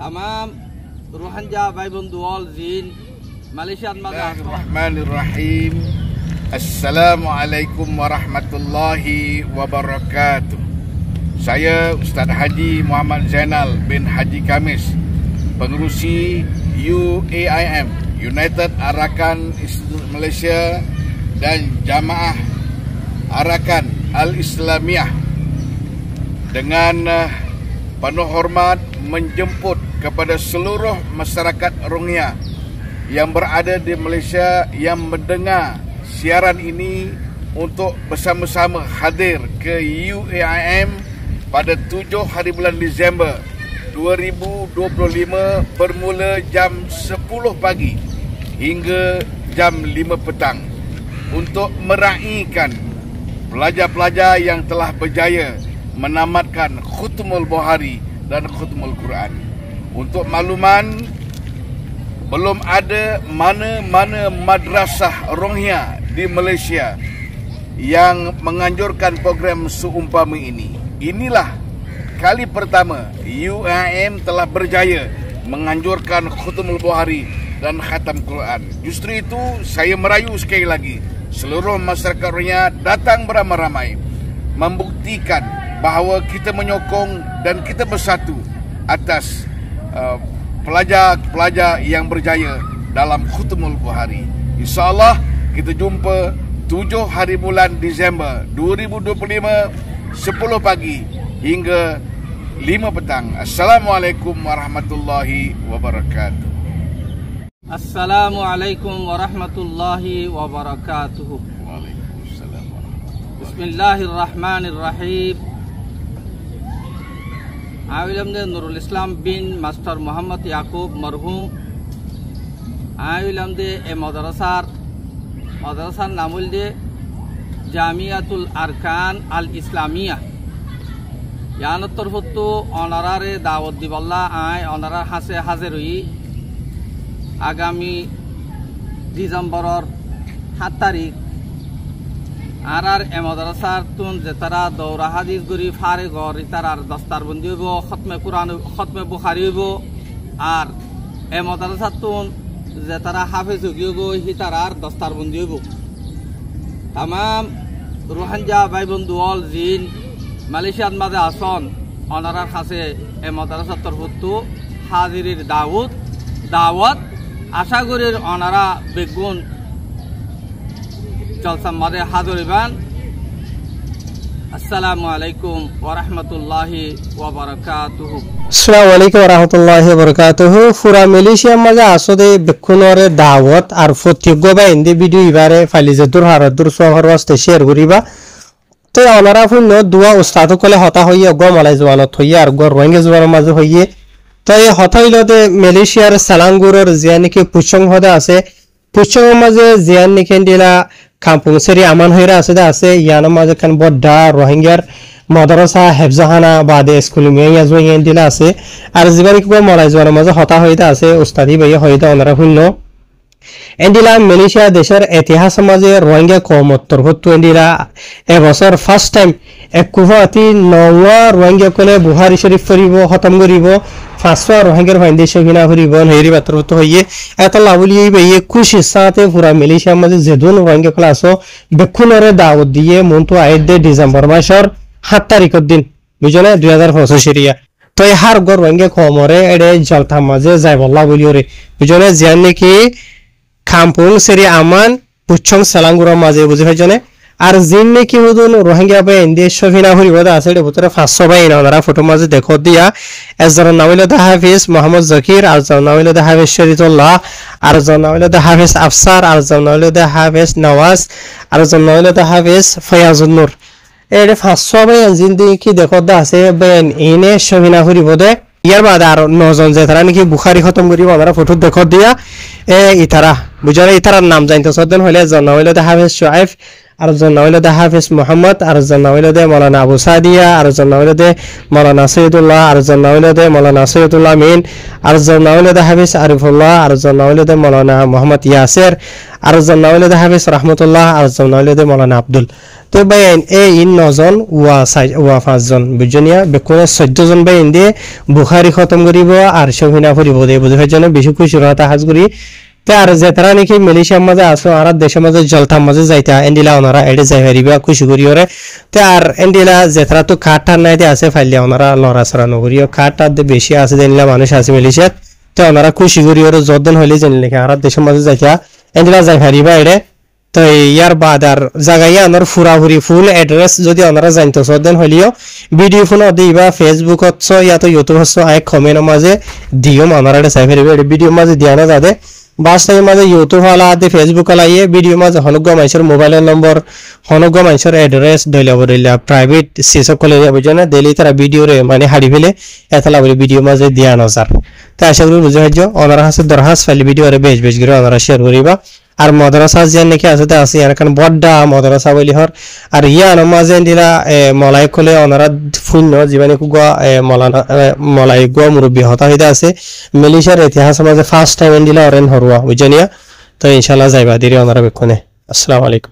tamam Rohingya bhai bandhu all zin Malaysia Bismillahirrahmanirrahim. Assalamualaikum warahmatullahi wabarakatuh. Saya Ustaz Haji Muhammad Zainal bin Haji Kamis, pengerusi UAIM, United Arakan Institute Malaysia, dan Jamaah Arakan Al-Islamiyah, dengan penuh hormat menjemput kepada seluruh masyarakat Rohingya yang berada di Malaysia yang mendengar siaran ini untuk bersama-sama hadir ke UAIM pada 7 hari bulan Disember 2025 bermula jam 10 pagi hingga jam 5 petang untuk meraihkan pelajar-pelajar yang telah berjaya menamatkan Khutmul Bukhari dan Khutmul Quran. Untuk makluman, belum ada mana-mana madrasah Rohingya di Malaysia yang menganjurkan program seumpama ini. Inilah kali pertama UAIM telah berjaya menganjurkan Khutmul Bukhari dan Khatam Quran. Justru itu saya merayu sekali lagi seluruh masyarakat Rohingya datang beramai-ramai, membuktikan bahawa kita menyokong dan kita bersatu atas pelajar-pelajar yang berjaya dalam Khutmul Bukhari. InsyaAllah kita jumpa 7 hari bulan Disember 2025 10 pagi hingga 5 petang. Assalamualaikum warahmatullahi wabarakatuh. Assalamualaikum warahmatullahi wabarakatuh. Waalaikumsalam warahmatullahi. Bismillahirrahmanirrahim. Awilamde Nurul Islam bin Master Muhammad Yaqub marhum awilamde e madrasar namulde Jamiatul Arkan Al-Islamiyah yanar tarfuttu onarare dawat diballa ay onarar hase hazer hui agami December 7 tarik আরার এমাদ্রাসার তুন যে তারা দৌরা হাদিস গুরি ফারে গর তারার দস্তার বন্দি হইব খতমে কুরআন খতমে বুখারী হইব আর এমাদ্রাসার তুন যে তারা হাফেজ হইব হি তারার দস্তার বন্দি হইব তামাম রোহিঙ্গা ভাই বন্ধু অল জিন মালয়েশিয়ার মাঝে আসন অনারার কাছে এমাদ্রাসার তরফতু হাজিরের দাওয়াত আশা করি অনারা বেগুন জলসার হাজির হইবেন। আসসালামু আলাইকুম ওয়া রাহমাতুল্লাহি ওয়া বারাকাতুহু। আসসালামু আলাইকুম ওয়া রাহমাতুল্লাহি ওয়া বারাকাতুহু। পুরা মালয়েশিয়ার মাঝে আসলে বেকুনরে দাওয়াত আর ফতিগো বা হিন্দি ভিডিও ইবারে ফাইলিজে দূর হারাদুর শহর ওয়াস্তে শেয়ার করিবা। তো অনারা ফুন্ন দুয়া উস্তাদ কলে হতা হইয়া গো মালাই জওয়ানত হইয়া আর গো রোহিঙ্গা জওয়ানের মাঝে হইয়ে তো এই হতা হইলতে মালয়েশিয়ার সালাঙ্গুরের জিয়ানিকে পুচং হদে আছে পুচংের মাঝে জিয়ানিকেন দিলা kampung seri aman hoira আছে ইয়ানা মাঝে খান বড়া রোহিঙ্গার মাদ্রাসা হেফজাহানা বাদে স্কুল মিয়া জয়েন দিলা আছে আর জিবারি কো মলাই জওয়ানের মাঝে হতা হইতা আছে উস্তাদি ভাই হইতা ওনারা শুনল এন্ডিলা মালয়েশিয়া দেশের ইতিহাস মাঝে রোহিঙ্গা কওমত্তর হতো এন্ডিলা এবছর ফার্স্ট টাইম এক কুফাতি নওয়া রোহিঙ্গা কোলে বুখারী শরীফ পড়িব খতম করিব 500 রোহিঙ্গার ফাইন্দেশন কিনা করিব হেরি বাতর হতো হইয়ে এত লাভলি ভাইয়ে খুশি সাথে পুরা মালয়েশিয়া মাঝে যেদুন রোহিঙ্গা ক্লাসও বেকুনরে দাওয়াত দিয়ে মনতো আইদে ডিসেম্বর মাসের 7 তারিখের দিন বুঝলে 2025 এরিয়া তো এই হার গর রোহিঙ্গা কমরে এডে জলতা মাঝে যাইবল্লা বলিওরে বুঝলে জিয়ান নাকি kampung seri aman puchong salangurar maze buঝে হইজনে আর জিন নাকি হুদুন রোহিঙ্গা বে ইন্ডিয়া শফিনা হরিবদা আছে এর ভিতরে 500 ভাই নারা ফটো মাঝে দেখো দিয়া এজর নাওইলদা হাফিজ মোহাম্মদ জাকির আর নাওইলদা হাফিজ শরীফুল্লাহ আর নাওইলদা হাফিজ আফসার আর নাওইলদা হাফিজ নওয়াজ আর নাওইলদা হাফিজ ফয়াজুন নূর এর 500 ভাই জিন দেখি দেখো দা আছে বেন ইনে শফিনা হরিবদে ইয়ার বাদ আর 9 জন যে তারা নাকি বুখারী খতম করিব আমরা ফটো দেখো দিয়া ইতারা বুঝারে ইতারার নাম জানতে সদন হইলে জানাইলদা হাফিজ শুআইব আর জানাইলদা হাফিজ মোহাম্মদ আর জানাইলদা মাওলানা আবু সাদিয়া আর জানাইলদা মাওলানা সৈয়দুল্লাহ আর জানাইলদা মাওলানা সৈয়দুল্লাহ মিন আর জানাইলদা হাফিজ আরিফুল্লাহ আর জানাইলদা মাওলানা মোহাম্মদ ইয়াসির আর জানাইলদা হাফিজ রাহমাতুল্লাহ আর জানাইলদা মাওলানা আব্দুল তো বাইন ইন 9 জন ওয়া 5 জন বুঝনিয়া বেকুনে 14 জন বাইন দিয়ে বুখারি খতম করিব আর সহিনা পড়িব দে বুঝার জন্য বেশি খুশি রাতা হাজ করি তে আর যেতারা নাকি মালয়েশিয়ার মাঝে আসো আর দেশের মাঝে জলতাম মাঝে যাইতা এন্ডিলা ওনারা এডে যাই হারিবা খুশি করি ওরে তে আর এন্ডিলা যেতারা তো কাটার নাইতে আছে ফাইলে ওনারা লড়াছড়া নকরিও কাটার দে বেশি আছে দেনলা মানুষ আছে মালয়েশিয়াত তে ওনারা খুশি করি ওরে যতদিন হইলে জানলে আর দেশের মাঝে যাইতা এন্ডিলা যাই হারিবা এডে তো ইয়ার বাদ আর জায়গায় আনার ফুরাফুরি ফুল এড্রেস যদি ওনারা জানতো সদেন হলিও ভিডিও ফোন দিবা ফেসবুকত ইয়া তো ইউটিউব আই কমেন্ট মাঝে দিও ওনারা চাই ফেরবে ভিডিও মাঝে দিয়া না যাদে বাস মাঝে ইউটিউব হলা আদে ফেসবুক হলাইয়ে ভিডিও মাঝে হনগ্য মানুষের মোবাইলের নম্বর হনগ্য মানুষের এড্রেস দইলা প্রাইভেট সেসব কলে বুঝনে দিলি তারা ভিডিও রে মানে হাড়ি ফেলে এতলা বলে ভিডিও মাঝে দিয়া নজার তাই আশা করি বুঝে হইজ ওনারা হাসে দরহাস ফাইলে ভিডিও রে বেশ করে ওনারা শেয়ার করিবা আর মাদ্রাসা যেন নাকি আছে তা আছে এখানে বড়ডা মাদ্রাসা বলি হর আর ইয়ান মাঝে দিলা মলাই কলে ওনারা ফুন্য জীবনে কুগা মলাই গো মুরব্বি হতা হইতা আছে মালয়েশিয়ার ইতিহাস মাঝে ফার্স্ট টাইম দিলা অরেন হরুয়া বুঝনিয়া তো ইনশাআল্লাহ যাইবা দিরে ওনারা বেকনে আসসালামু আলাইকুম